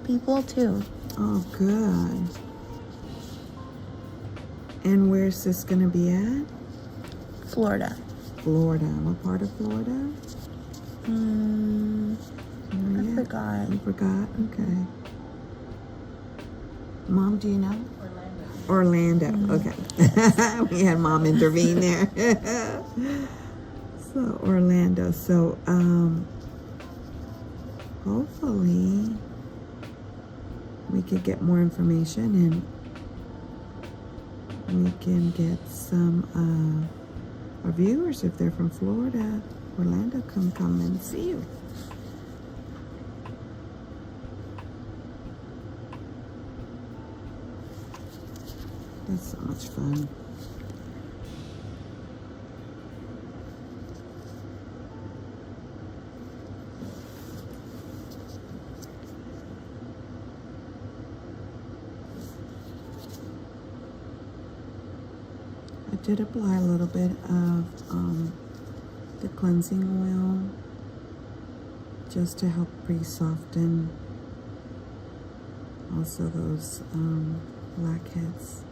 people too. Oh, good. And where's this going to be at? Florida. Florida. What part of Florida? I forgot. You forgot? Okay. Mom, do you know? Orlando. Okay. We had Mom intervene there. So, Orlando. So, hopefully we could get more information and we can get some our viewers, if they're from Florida, Orlando, come and see you. That's so much fun. I did apply a little bit of the cleansing oil just to help pre-soften also those blackheads.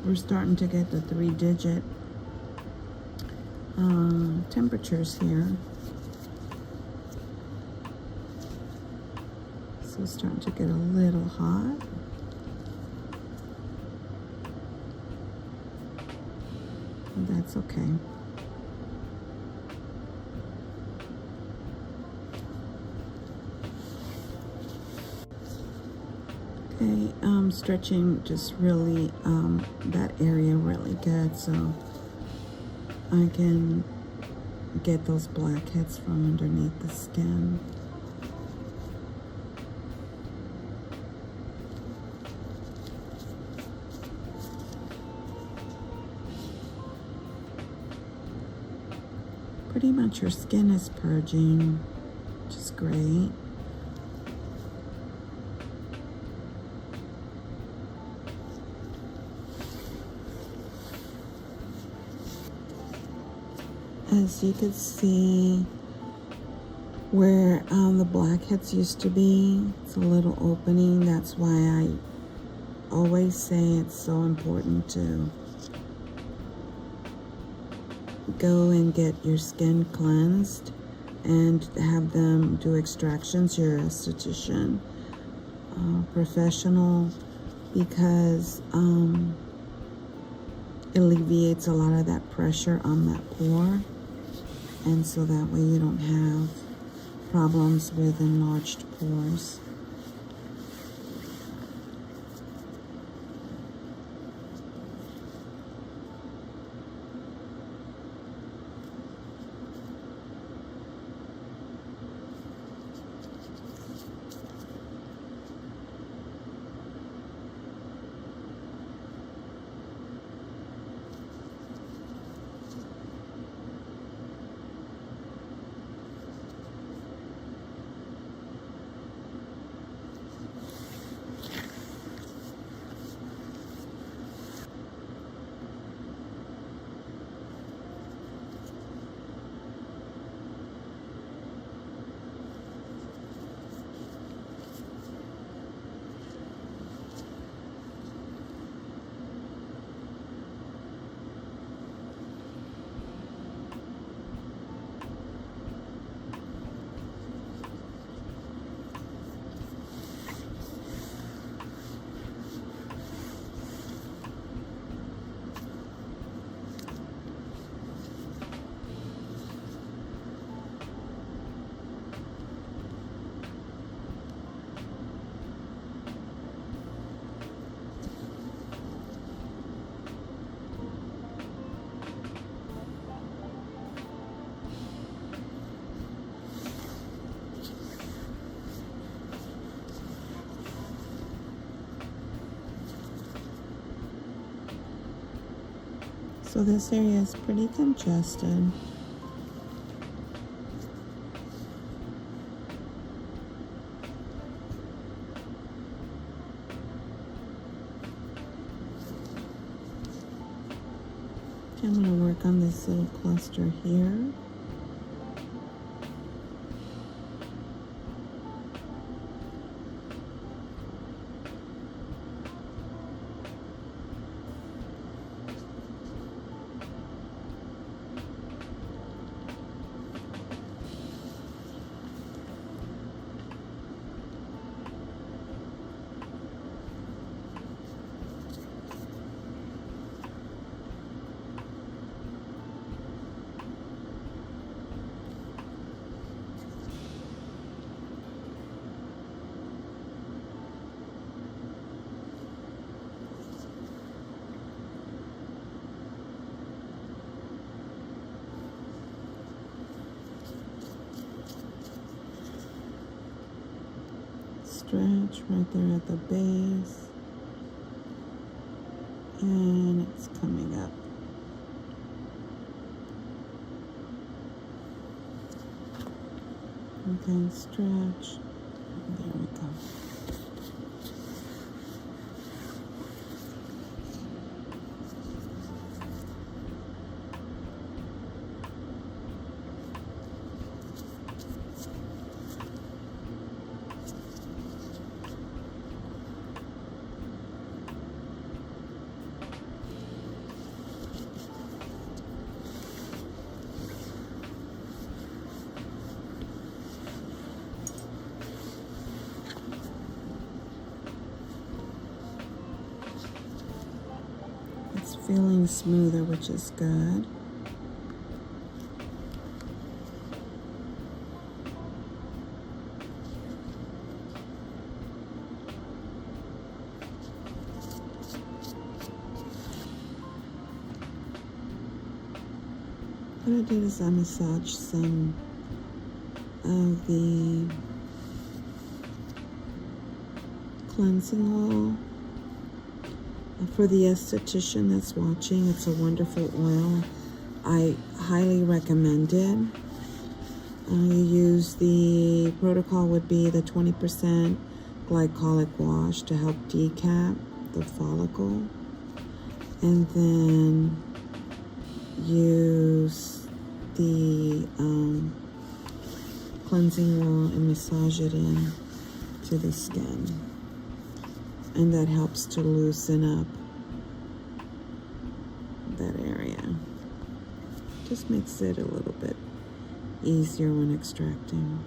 We're starting to get the 3-digit temperatures here. So it's starting to get a little hot. And that's okay. Okay, stretching just really that area really good, so I can get those blackheads from underneath the skin. Pretty much your skin is purging, which is great. As you can see, where the blackheads used to be, it's a little opening. That's why I always say it's so important to go and get your skin cleansed and have them do extractions, your esthetician, professional, because it alleviates a lot of that pressure on that pore. And so that way you don't have problems with enlarged pores. So this area is pretty congested. I'm going to work on this little cluster here. Stretch right there at the base, and it's coming up. Again, stretch. There we go. It's feeling smoother, which is good. What I did is I massaged some of the cleansing oil. For the esthetician that's watching, it's a wonderful oil. I highly recommend it. You use the protocol would be the 20% glycolic wash to help decap the follicle, and then use the cleansing oil and massage it in to the skin. And that helps to loosen up that area. Just makes it a little bit easier when extracting.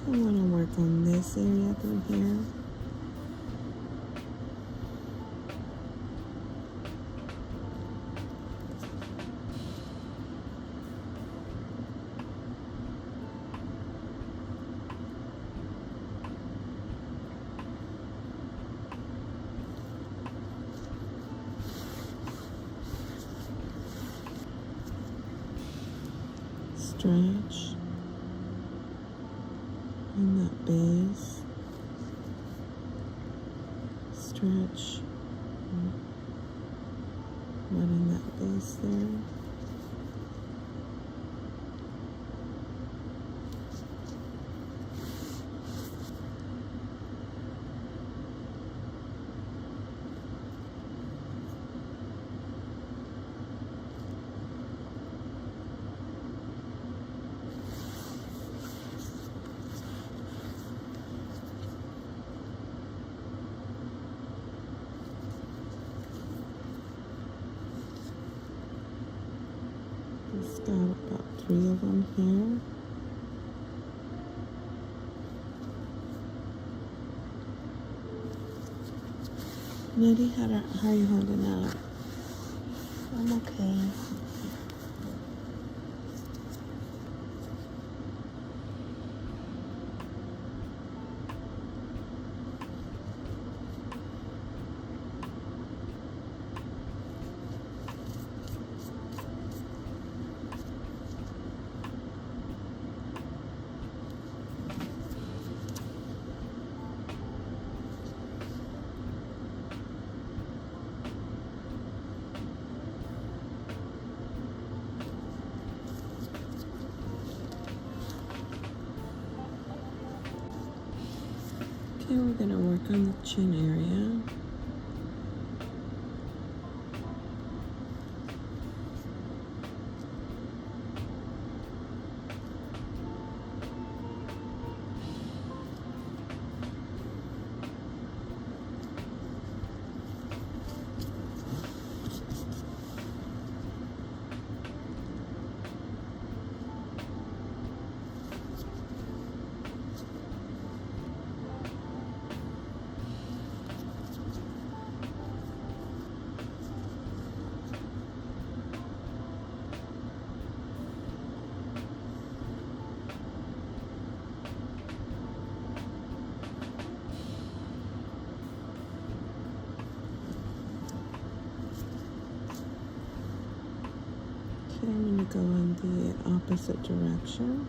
I want to work on this area through here. stretch in that base. Stretch right in that base there. It's got about 3 of them here. Nettie, how are you holding up? I'm okay. Okay, we're going to work on the chin area. Okay, I'm going to go in the opposite direction.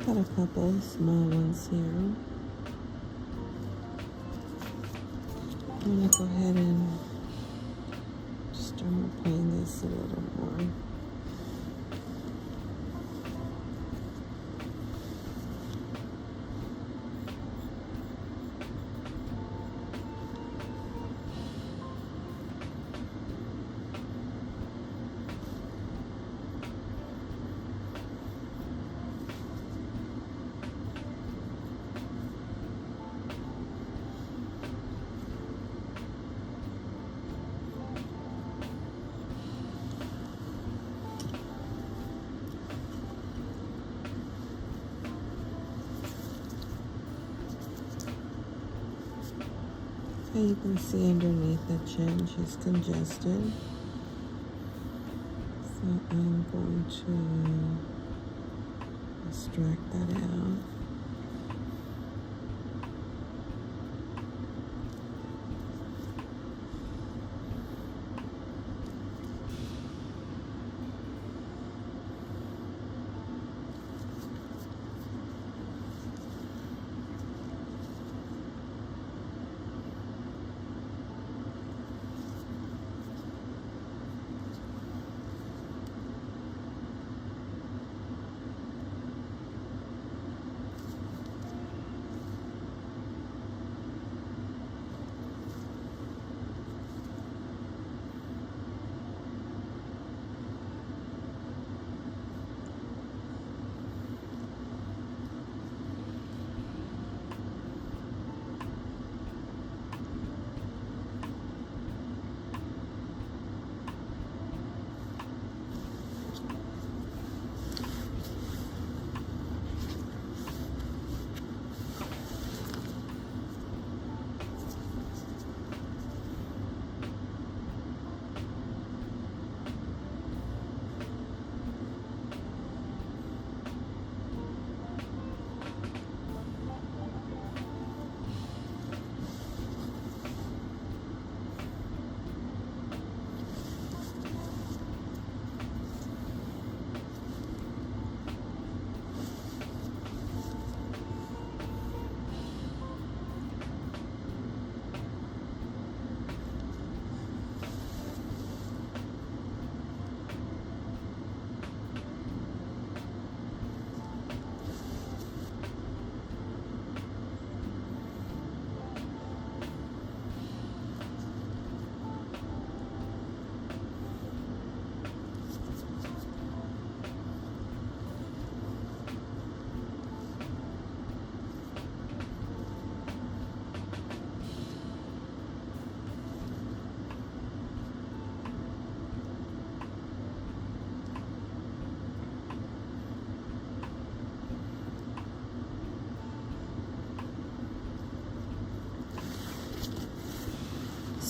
Got a couple small ones here. I'm going to go ahead and start playing this a little more. You can see underneath the chin she's congested, so I'm going to extract that out.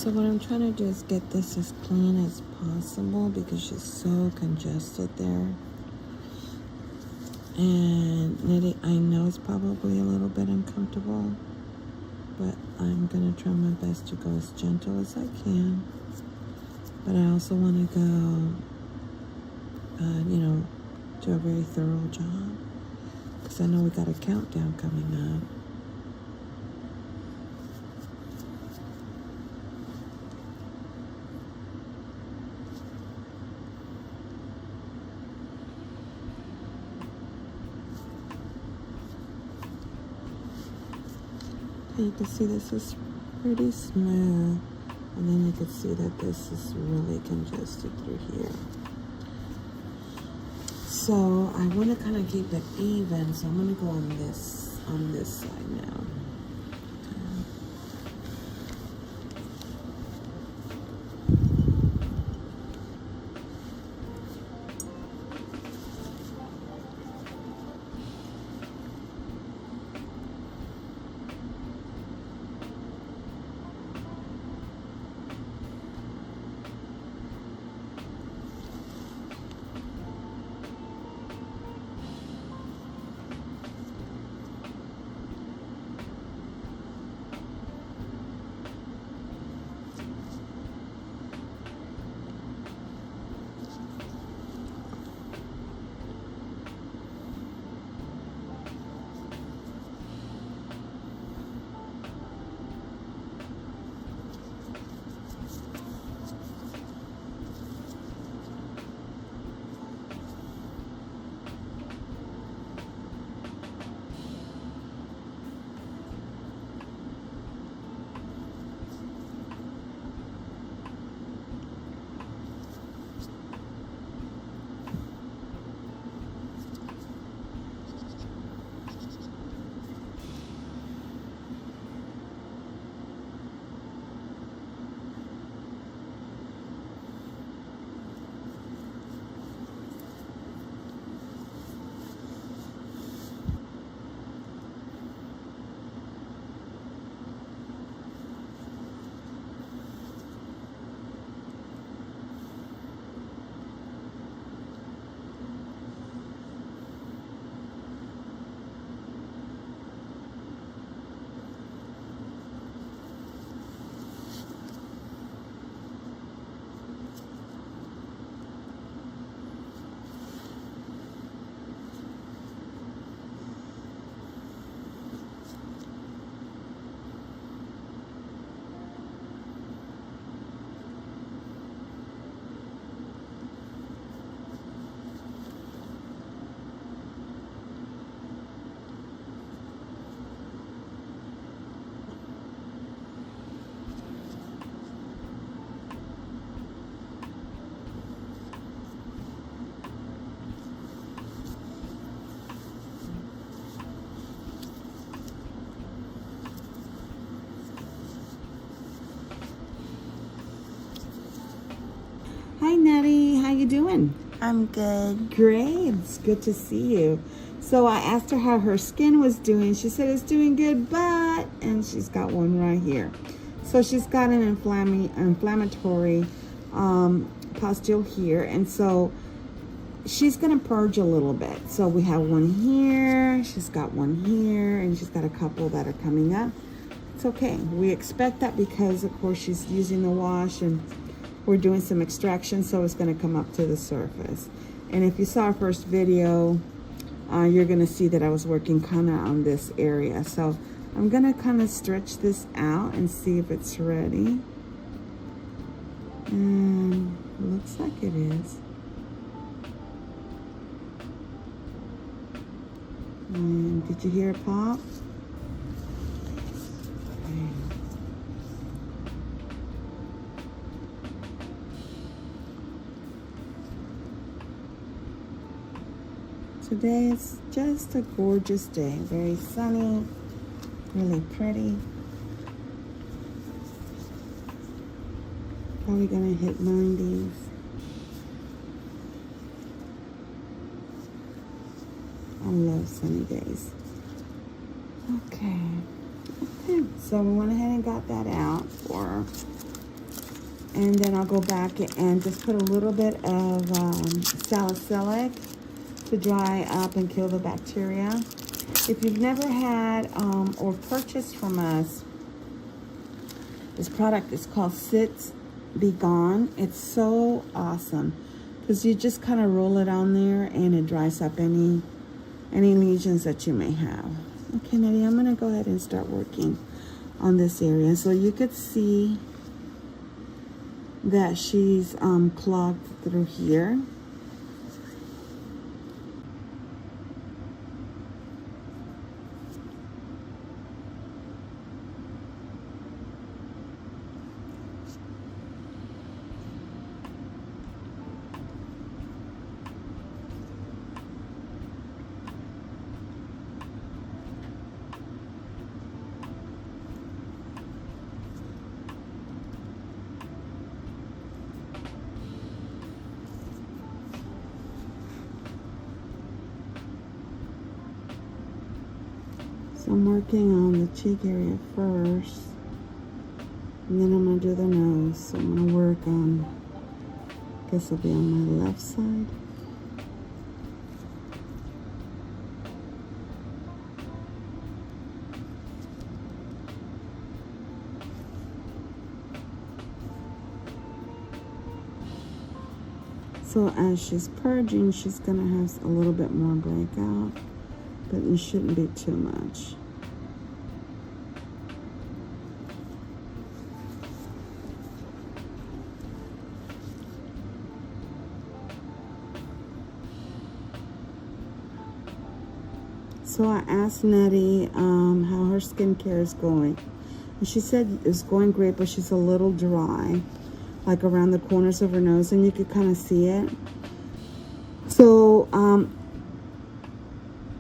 So what I'm trying to do is get this as clean as possible because she's so congested there. And knitting, I know it's probably a little bit uncomfortable, but I'm gonna try my best to go as gentle as I can. But I also want to go, you know, do a very thorough job because I know we got a countdown coming up. You can see this is pretty smooth, and then you can see that this is really congested through here. So I want to kind of keep it even, so I'm going to go on this side now. Hi, Nettie. How you doing? I'm good. Great. It's good to see you. So I asked her how her skin was doing. She said it's doing good, but, and she's got one right here. So she's got an inflammatory pustule here, and so she's gonna purge a little bit. So we have one here, she's got one here, and she's got a couple that are coming up. It's okay. We expect that because, of course, she's using the wash and we're doing some extraction, so it's going to come up to the surface. And if you saw our first video, you're going to see that I was working kind of on this area. So I'm going to kind of stretch this out and see if it's ready. And it looks like it is. And did you hear it pop? Okay. Today is just a gorgeous day, very sunny, really pretty. Probably gonna hit 90s. I love sunny days. Okay, so we went ahead and got that out for And then I'll go back and just put a little bit of salicylic to dry up and kill the bacteria. If you've never had or purchased from us, this product is called 𝑺𝒐𝒐𝒕𝒉𝒊𝒂𝒄𝒊𝒂𝒍. Be Gone. It's so awesome because you just kind of roll it on there and it dries up any lesions that you may have. Okay, Nettie, I'm going to go ahead and start working on this area. So you could see that she's clogged through here. So I'm working on the cheek area first, and then I'm going to do the nose. So I'm going to work on, I guess it'll be on my left side. So as she's purging, she's going to have a little bit more breakout, but it shouldn't be too much. So I asked Nettie how her skincare is going. And she said it's going great, but she's a little dry, like around the corners of her nose, and you could kind of see it. So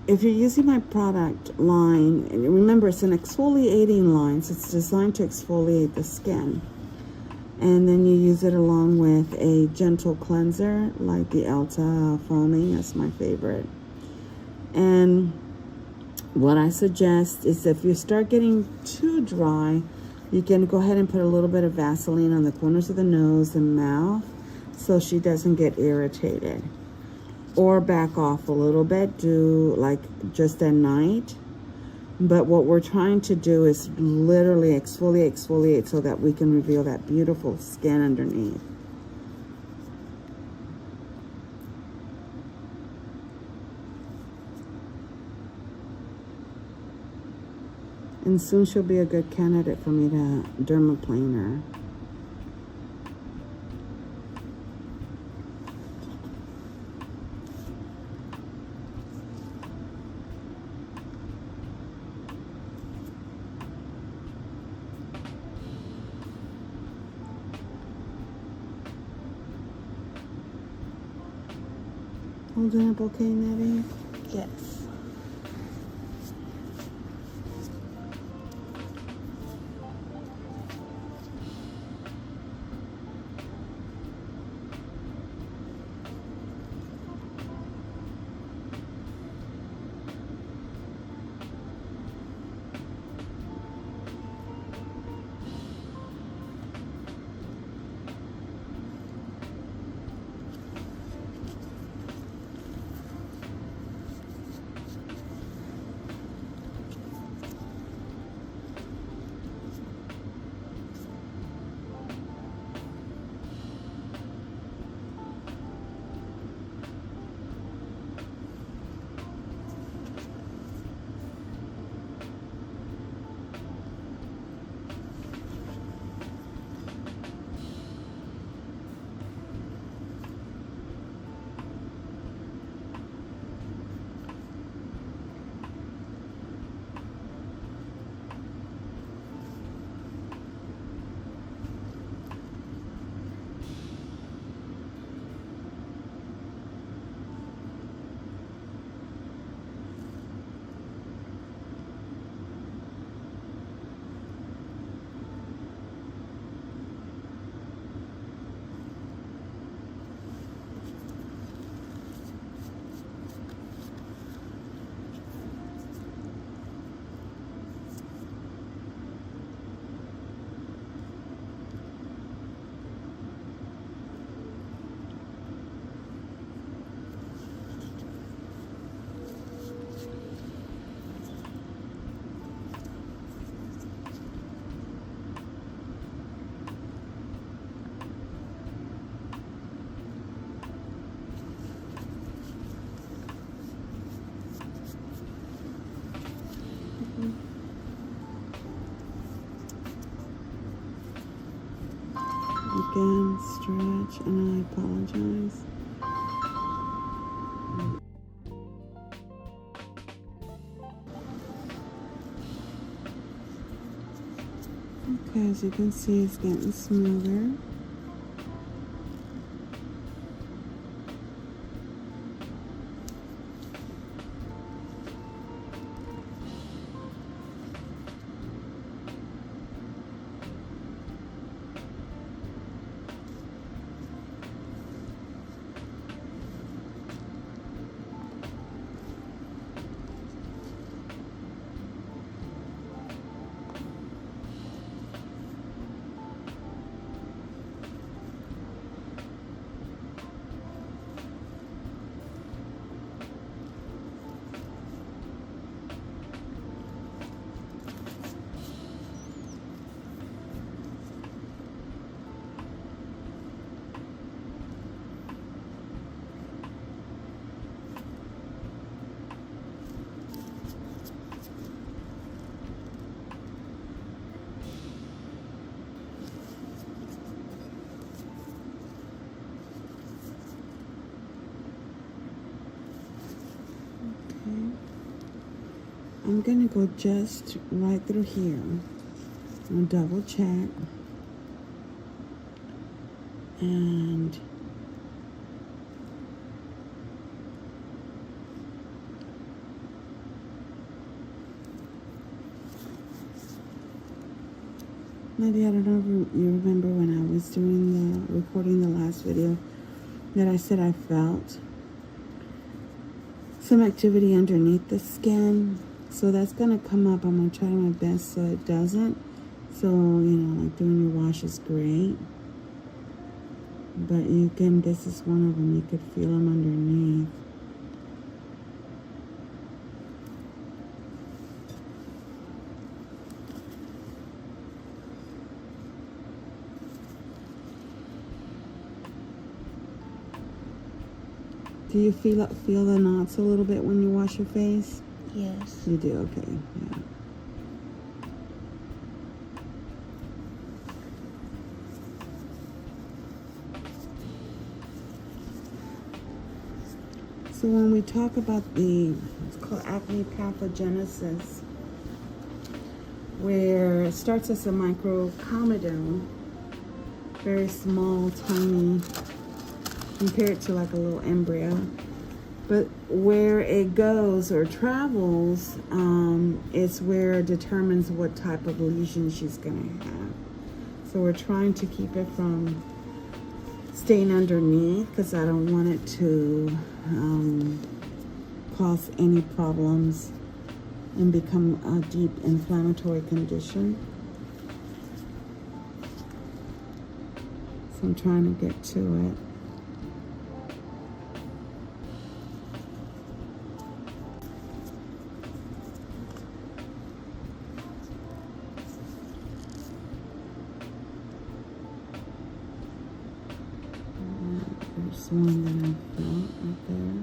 if you're using my product line, and remember it's an exfoliating line, so it's designed to exfoliate the skin. And then you use it along with a gentle cleanser like the Elta foaming. That's my favorite. And what I suggest is if you start getting too dry, you can go ahead and put a little bit of Vaseline on the corners of the nose and mouth so she doesn't get irritated. Or back off a little bit, do like just at night. But what we're trying to do is literally exfoliate so that we can reveal that beautiful skin underneath. And soon she'll be a good candidate for me to dermaplane her. Holding up okay, Nettie? Yes. Again, stretch, and I apologize. Okay, as you can see, it's getting smoother. I'm gonna go just right through here. I'll double check. And Nadia, I don't know if you remember when I was doing recording the last video that I said I felt some activity underneath the skin. So that's gonna come up. I'm gonna try my best so it doesn't. So, like doing your wash is great. But you can, this is one of them, you could feel them underneath. Do you feel the knots a little bit when you wash your face? Yes. You do, okay, yeah. So when we talk about it's called acne pathogenesis, where it starts as a microcomedone, very small, tiny, compared to like a little embryo. But where it goes or travels is where it determines what type of lesion she's going to have. So we're trying to keep it from staying underneath because I don't want it to cause any problems and become a deep inflammatory condition. So I'm trying to get to it. There's one that I felt right there.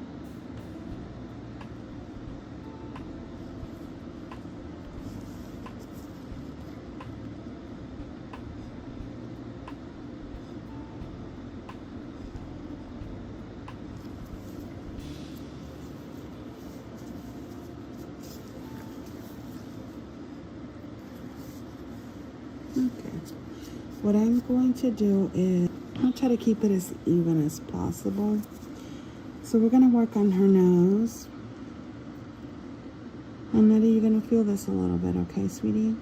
Okay. What I'm going to do is I'll try to keep it as even as possible. So we're going to work on her nose. And Nettie, you're going to feel this a little bit, okay, sweetie?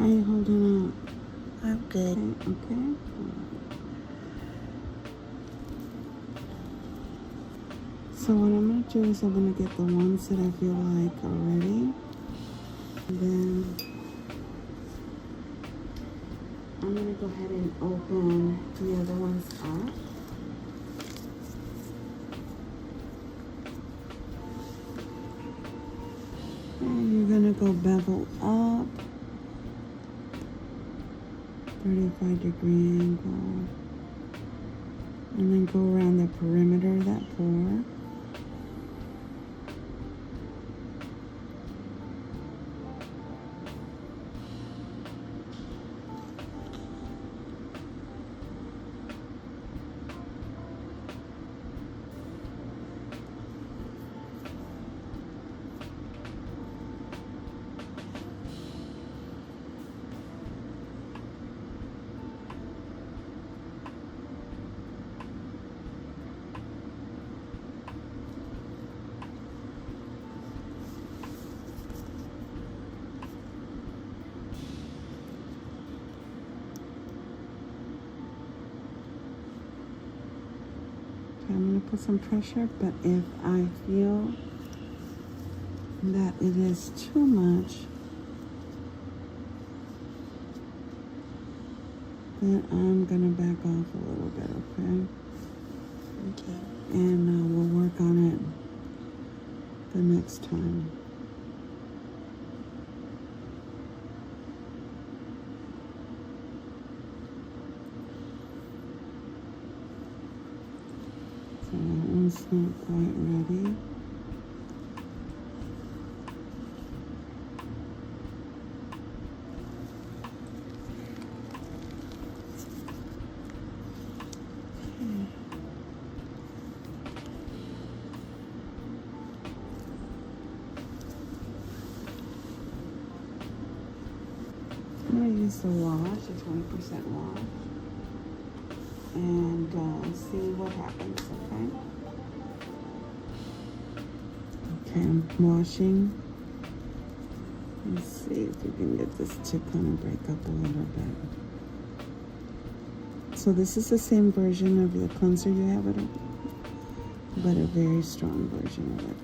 How are you holding up? I'm good. Okay. So what I'm going to do is I'm going to get the ones that I feel like are ready. And then I'm going to go ahead and open the other ones up. And you're going to go bevel up. 35-degree angle. And then go around the perimeter of that pour. I'm going to put some pressure, but if I feel that it is too much, then I'm going to back off a little bit, okay? Okay. And we'll work on it the next time. So that one's not quite ready. I'm going to use the wash, the 20% wash, and see what happens, okay? Okay, I'm washing. Let's see if we can get this to kind of break up a little bit. So this is the same version of the cleanser you have at home, but a very strong version of it.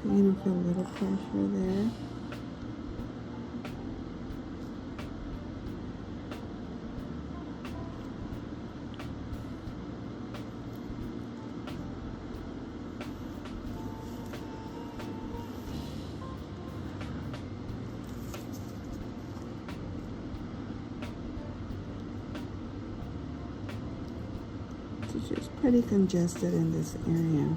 You're going to feel a little pressure there. It's just pretty congested in this area.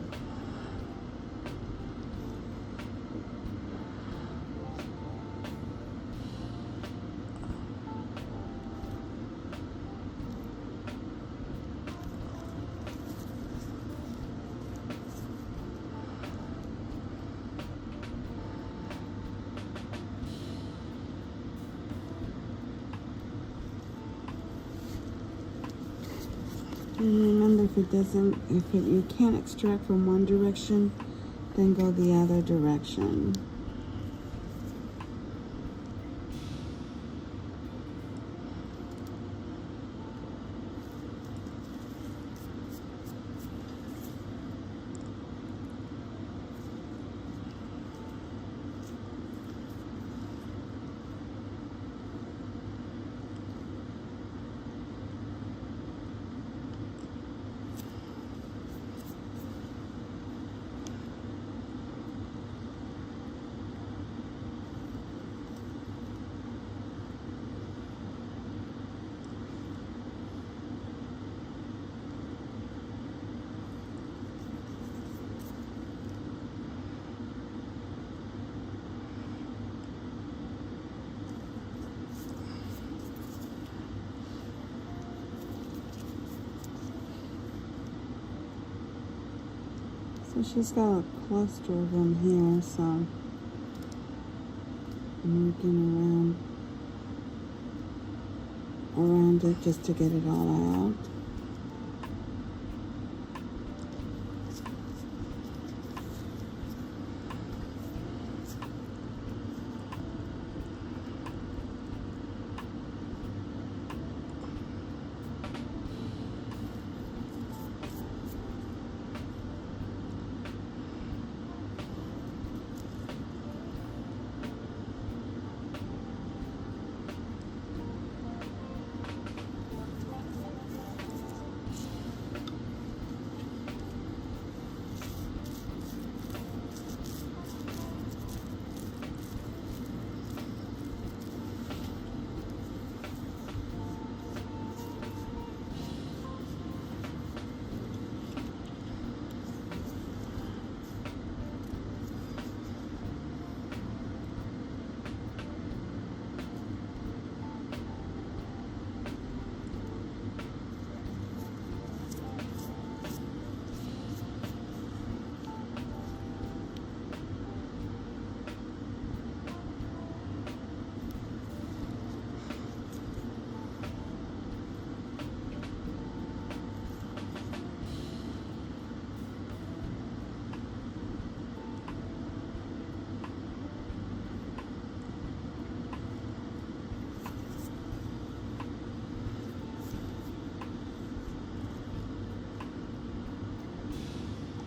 And remember, if you can't extract from one direction, then go the other direction. So she's got a cluster of them here, so I'm working around it just to get it all out.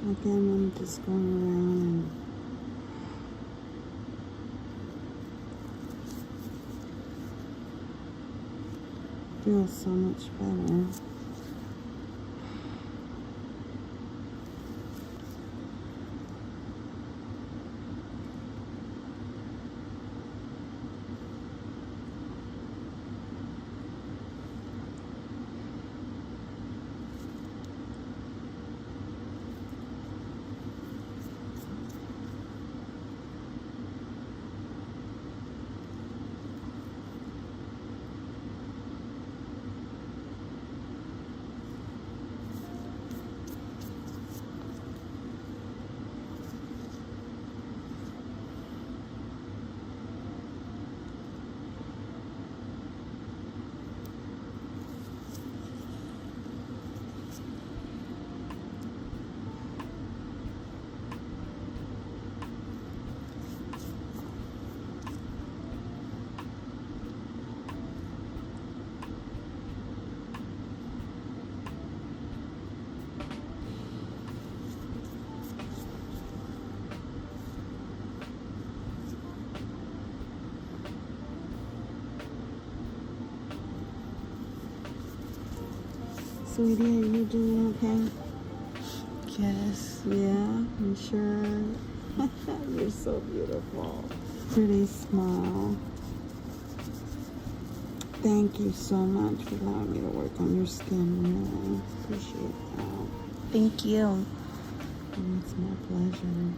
Again, I'm just going around and feels so much better. Sweetie, are you doing okay? Yes. Yeah, I'm sure. You're so beautiful. Pretty smile. thank you so much for allowing me to work on your skin. Really appreciate that. Thank you. It's my pleasure.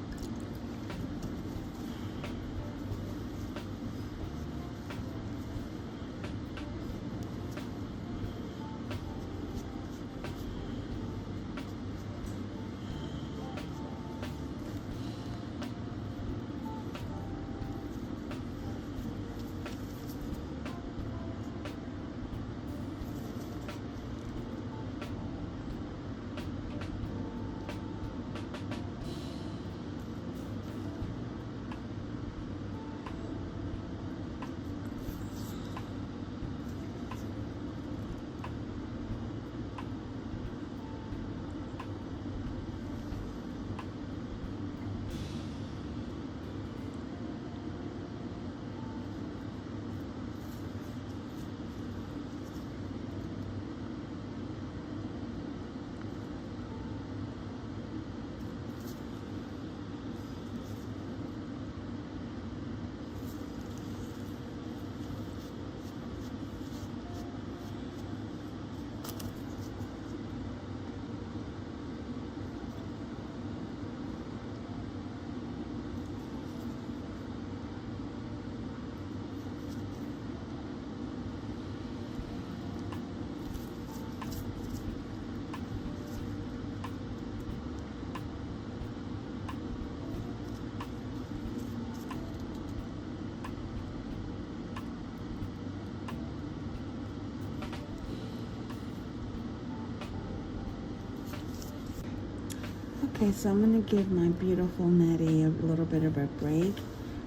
Okay, so I'm going to give my beautiful Nettie a little bit of a break.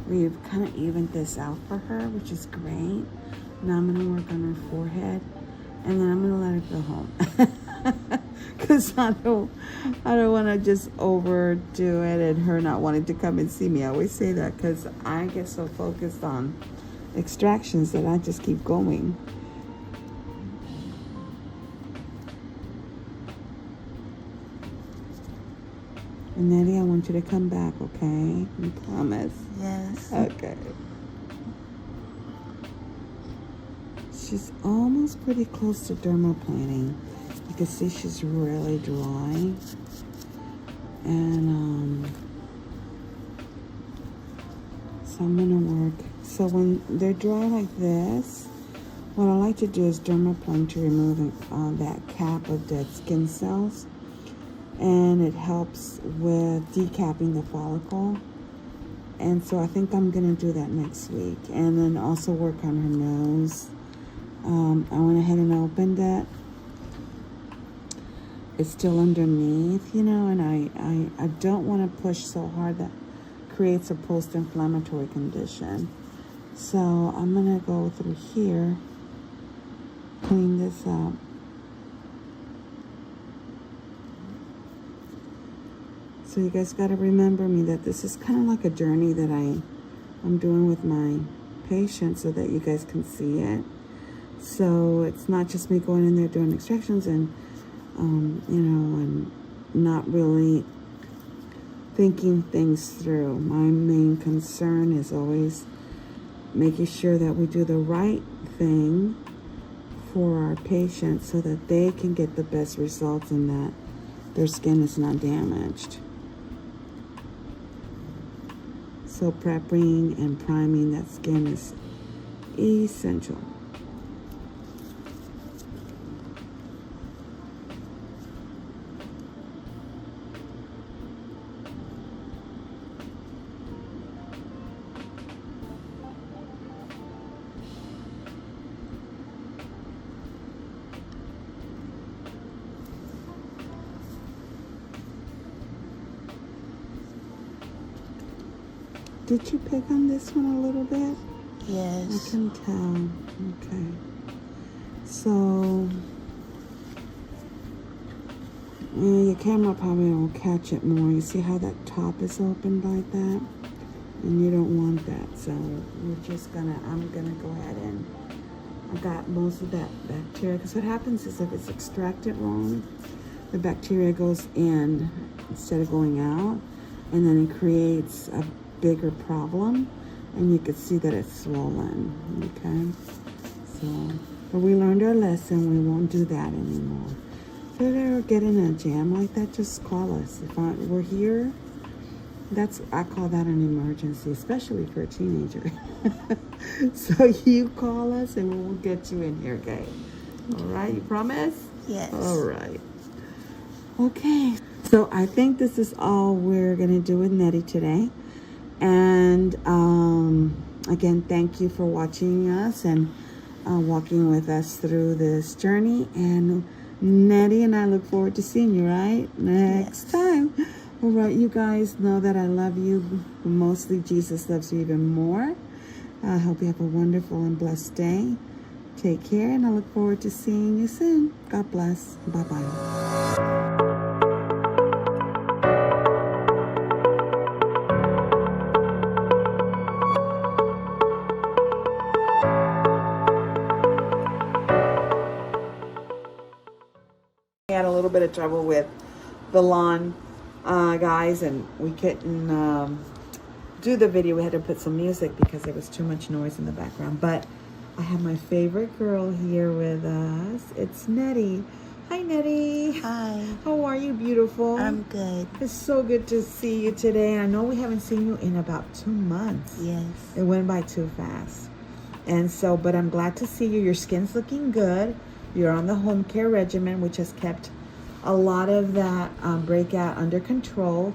We've kind of evened this out for her, which is great. Now I'm going to work on her forehead, and then I'm going to let her go home. Because I don't want to just overdo it and her not wanting to come and see me. I always say that because I get so focused on extractions that I just keep going. And Nettie, I want you to come back, okay? You promise? Yes. Okay. She's almost pretty close to dermaplaning. You can see she's really dry. And so I'm gonna work. So when they're dry like this, what I like to do is dermaplane to remove that cap of dead skin cells. And it helps with decapping the follicle. And so I think I'm gonna do that next week. And then also work on her nose. I went ahead and opened it. It's still underneath, you know, and I don't want to push so hard that creates a post-inflammatory condition. So I'm gonna go through here, clean this up. So you guys got to remember me that this is kind of like a journey that I'm doing with my patients so that you guys can see it. So it's not just me going in there doing extractions and, you know, and not really thinking things through. My main concern is always making sure that we do the right thing for our patients so that they can get the best results and that their skin is not damaged. So prepping and priming that skin is essential. Did you pick on this one a little bit? Yes. I can tell. Okay. So, yeah, your camera probably won't catch it more. You see how that top is opened like that? And you don't want that. So we're just I'm gonna go ahead and I got most of that bacteria. Because what happens is if it's extracted wrong, the bacteria goes in instead of going out. And then it creates a bigger problem, and you can see that it's swollen. Okay, so we learned our lesson. We won't do that anymore. If you ever get in a jam like that, just call us. If we're here, I call that an emergency, especially for a teenager. So you call us and we'll get you in here, okay? All right, you promise? Yes. All right. Okay, so I think this is all we're gonna do with Nettie today. And again, thank you for watching us and walking with us through this journey. And Nettie and I look forward to seeing you, right? Next time. All right, you guys know that I love you. Mostly Jesus loves you even more. I hope you have a wonderful and blessed day. Take care, and I look forward to seeing you soon. God bless. Bye-bye. Had a little bit of trouble with the lawn guys, and we couldn't do the video. We had to put some music because there was too much noise in the background. But I have my favorite girl here with us. It's Nettie. Hi, Nettie. Hi. How are you, beautiful? I'm good. It's so good to see you today. I know we haven't seen you in about 2 months. Yes. It went by too fast. And so, but I'm glad to see you. Your skin's looking good. You're on the home care regimen, which has kept a lot of that breakout under control.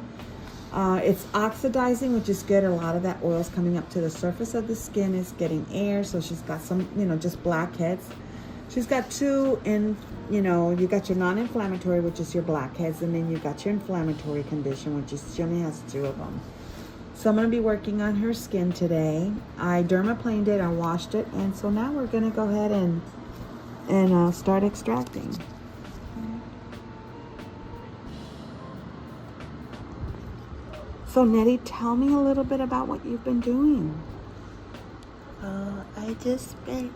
It's oxidizing, which is good. A lot of that oil's coming up to the surface of the skin. Is getting air, so she's got some, just blackheads. She's got two you got your non-inflammatory, which is your blackheads, and then you got your inflammatory condition, which is, she only has 2 of them. So I'm going to be working on her skin today. I dermaplaned it, I washed it, and so now we're going to go ahead and start extracting. So Nettie, tell me a little bit about what you've been doing. I just been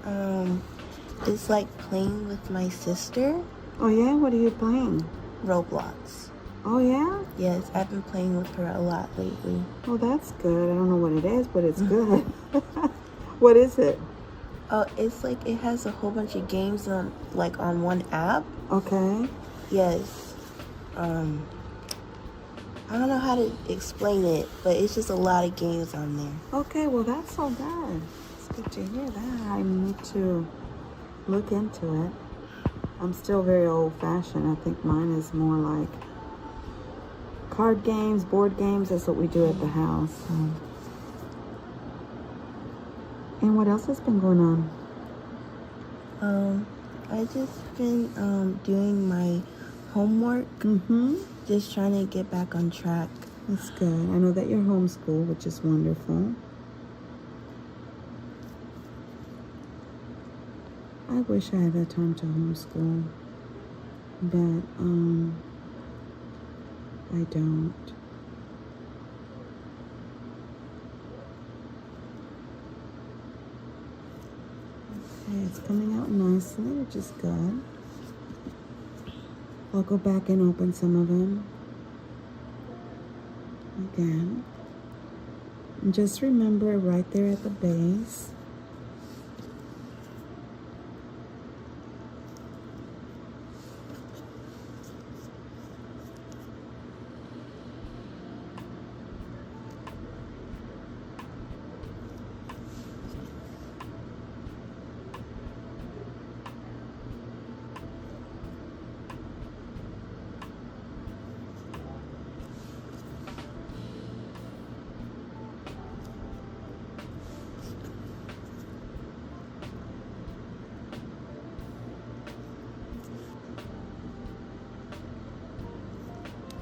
just like playing with my sister. Oh yeah? What are you playing? Roblox. Oh yeah? Yes, I've been playing with her a lot lately. Oh, that's good. I don't know what it is, but it's good. What is it? Oh, it's like it has a whole bunch of games on one app. Okay. Yes. I don't know how to explain it, but it's just a lot of games on there. Okay, well that's so good. It's good to hear that. I need to look into it. I'm still very old-fashioned. I think mine is more like card games, board games. That's what we do at the house. So. And what else has been going on? I just been doing my homework. Just trying to get back on track. That's good. I know that you're homeschooled, which is wonderful. I wish I had the time to homeschool, but I don't. Okay, it's coming out nicely, which is good. I'll go back and open some of them again. And just remember right there at the base.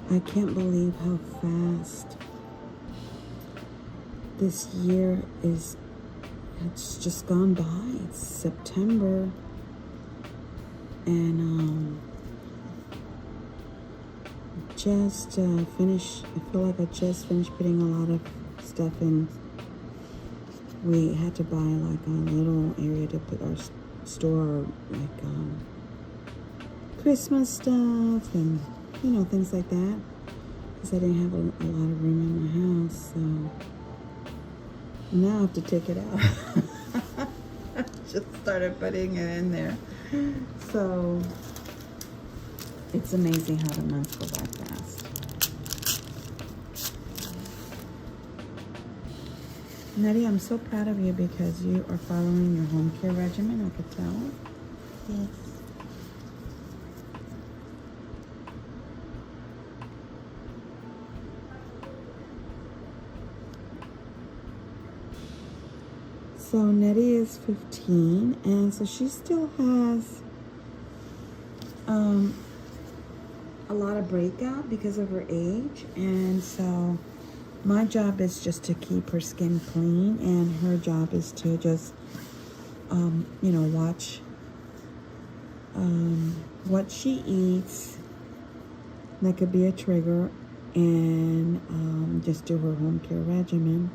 I can't believe how fast this year is. It's just gone by. It's September, and just finished. I feel like I just finished putting a lot of stuff in. We had to buy like a little area to put our store, like Christmas stuff and things like that, because I didn't have a lot of room in my house. So now I have to take it out. just started putting it in there. So it's amazing how the months go by fast. Nettie, I'm so proud of you because you are following your home care regimen, I could tell. Yes. So Nettie is 15, and so she still has a lot of breakout because of her age, and so my job is just to keep her skin clean, and her job is to just you know, watch what she eats. That could be a trigger, and just do her home care regimen.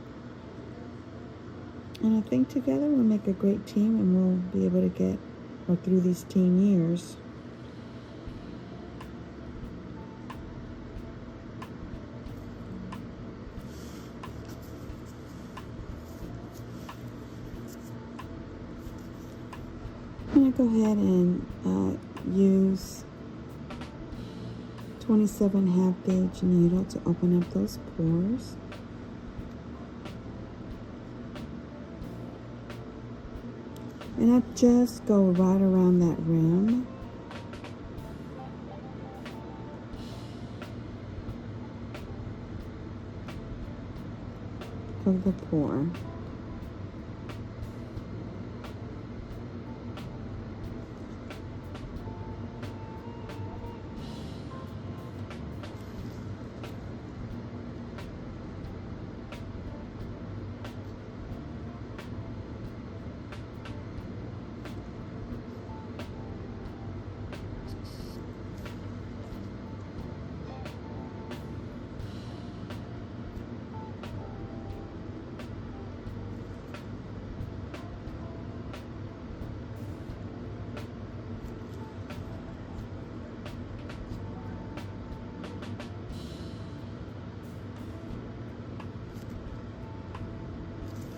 And I think together we'll make a great team, and we'll be able to get her through these teen years. I'm going to go ahead and use 27 half-gauge needle to open up those pores. And I just go right around that rim. Of the pore.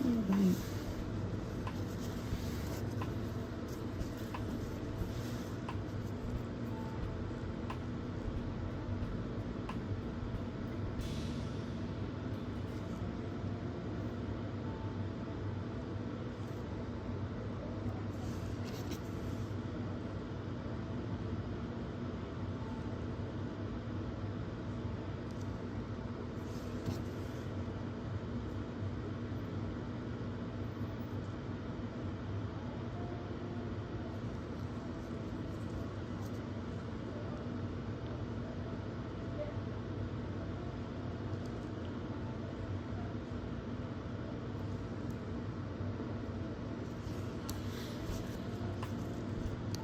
Right.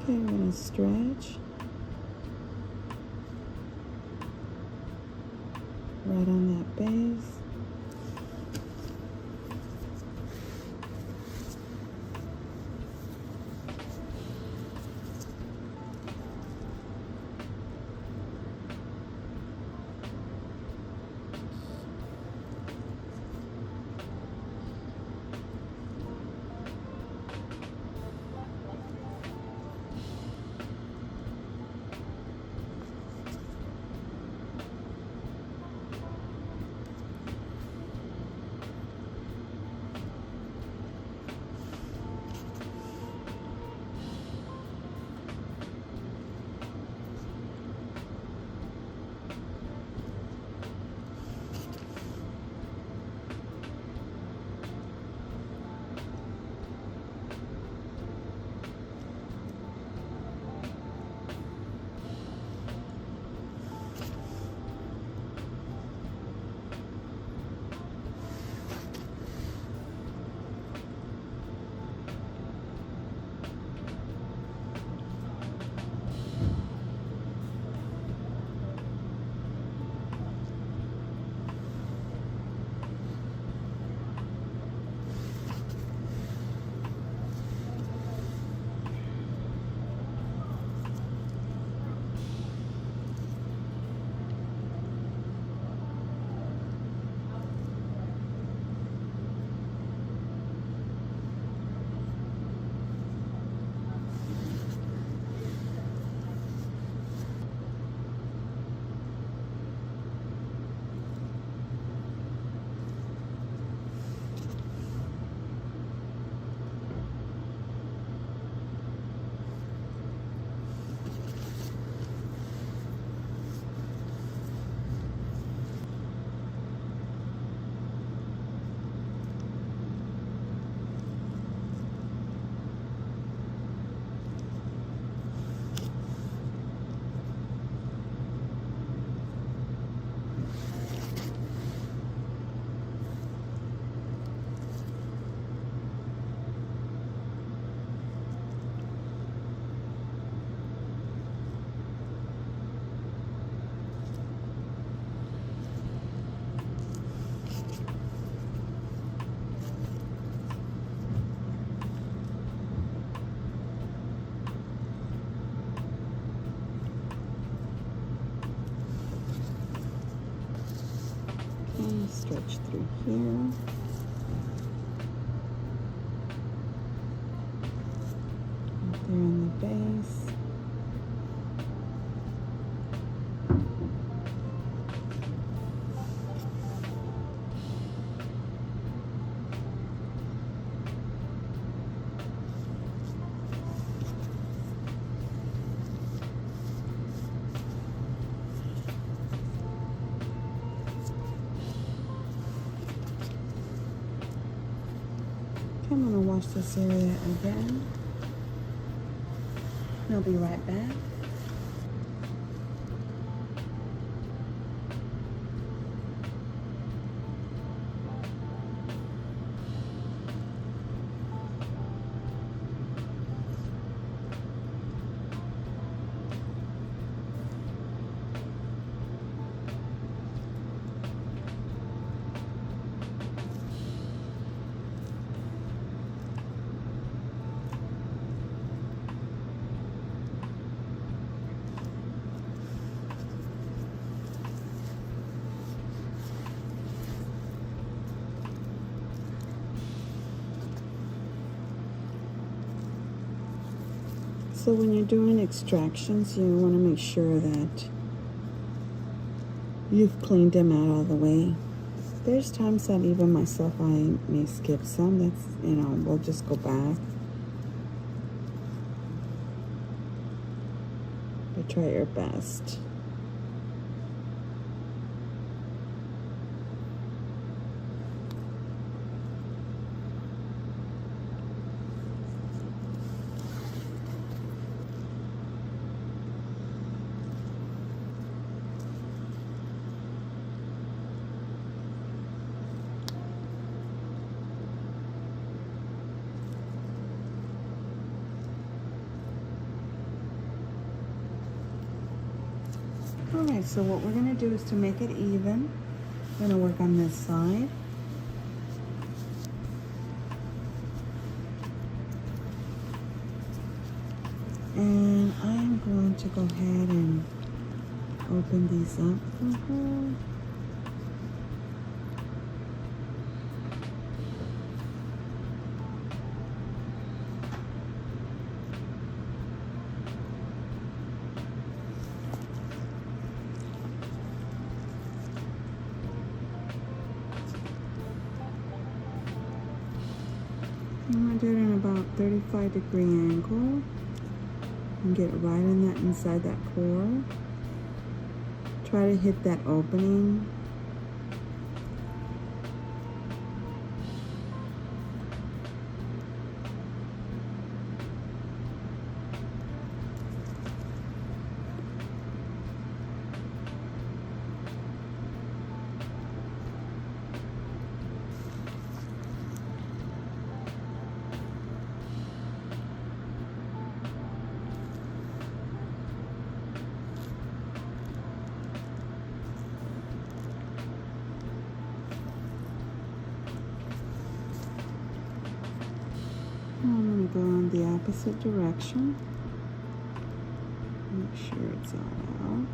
Okay, we're going to stretch right on that base. stitch through here. Right there in the base. I'm going to wash this area again. I'll be right back. So when you're doing extractions, you want to make sure that you've cleaned them out all the way. There's times that even myself, I may skip some. That's, we'll just go back. But try your best. Alright, so what we're going to do is to make it even, we're going to work on this side. And I'm going to go ahead and open these up for her. I'm going to do it in about 35-degree angle and get right in that inside that core. Try to hit that opening. I'm going to go in the opposite direction. Make sure it's all out.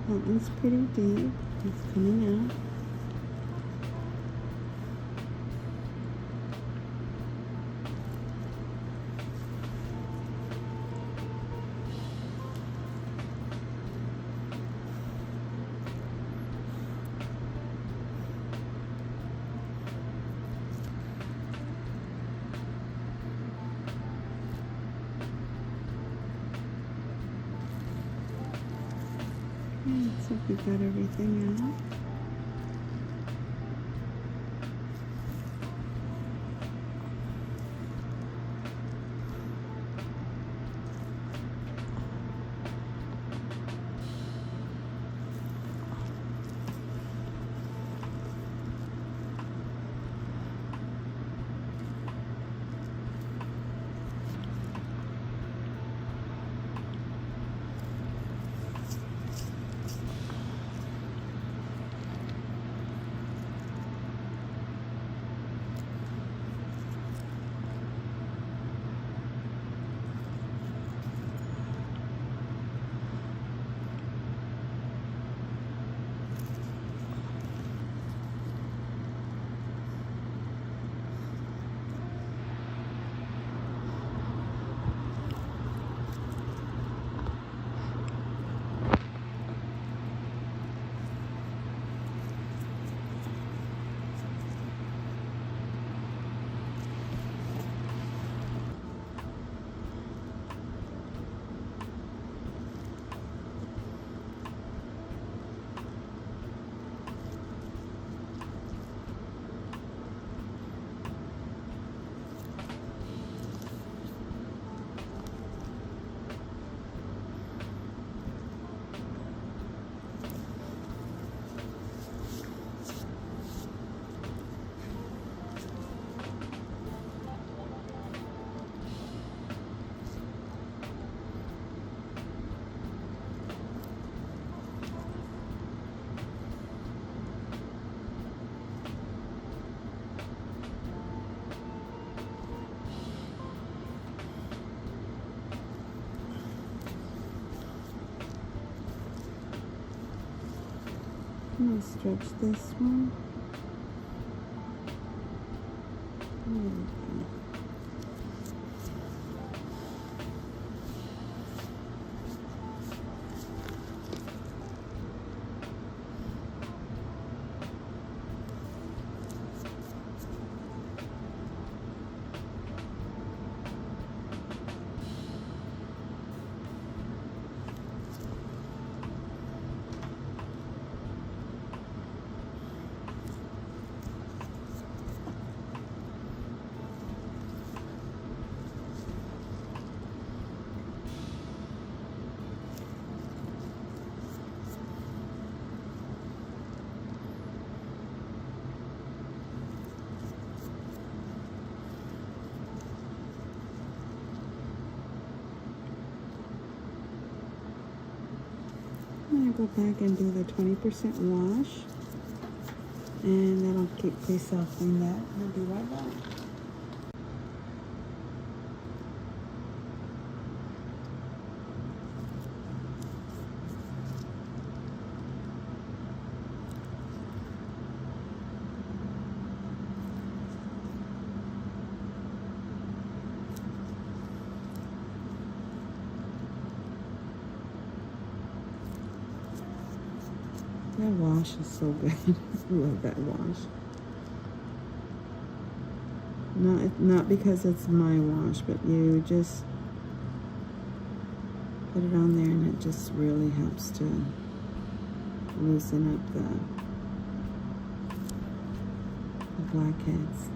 That one's pretty deep. It's coming out. So we got everything out. I'm going to stretch this one. There we go. I'm going to go back and do the 20% wash, and then I'll keep pre-softening that. I'll be right back. That wash is so good. I love that wash. Not because it's my wash, but you just put it on there and it just really helps to loosen up the blackheads.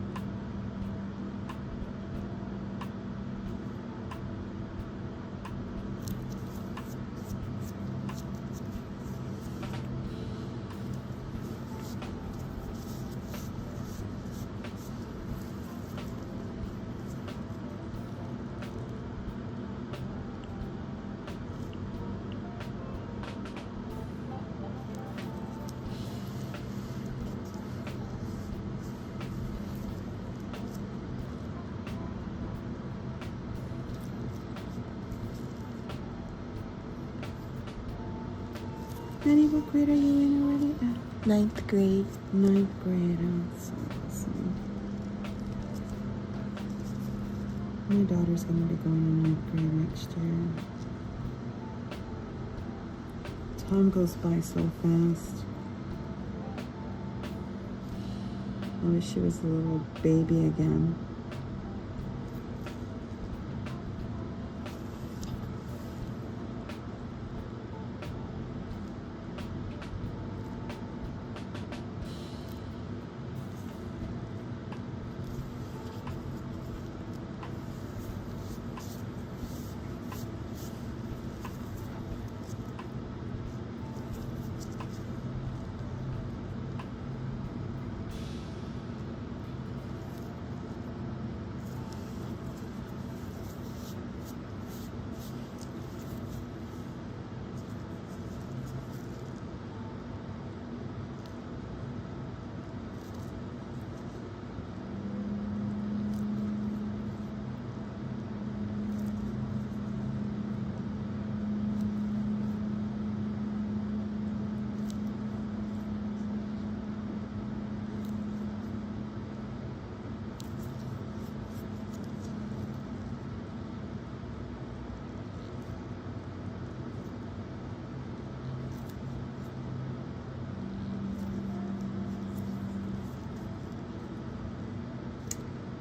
honey, what grade are you in already? 9th grade. 9th grade. Oh, so awesome. My daughter's going to be going to 9th grade next year. Time goes by so fast. I wish she was a little baby again.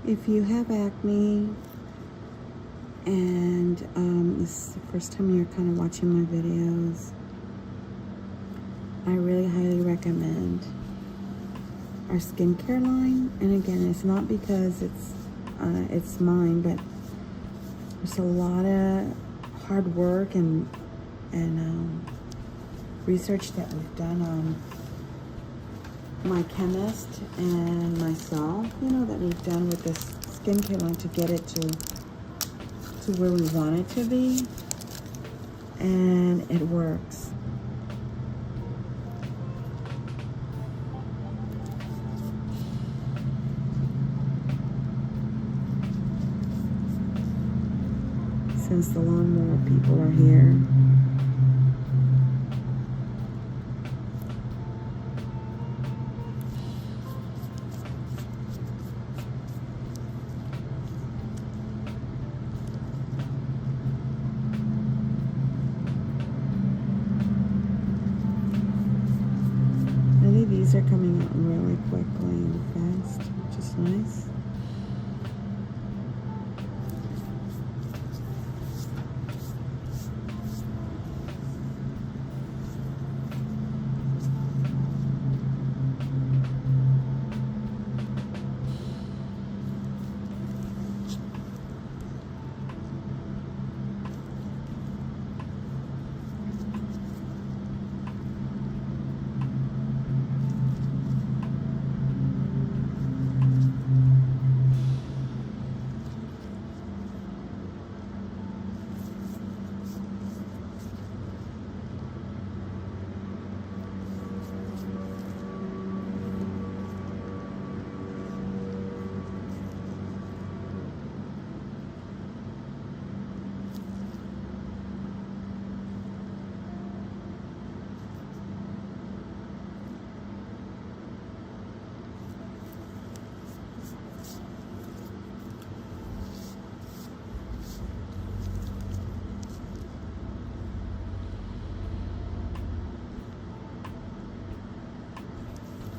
If you have acne and this is the first time you're kind of watching my videos, I really highly recommend our skincare line. And again, it's not because it's mine, but there's a lot of hard work and research that we've done on my chemist and myself, you know, that we've done with this skincare line to get it to where we want it to be, and it works. Since the lawnmower people are here,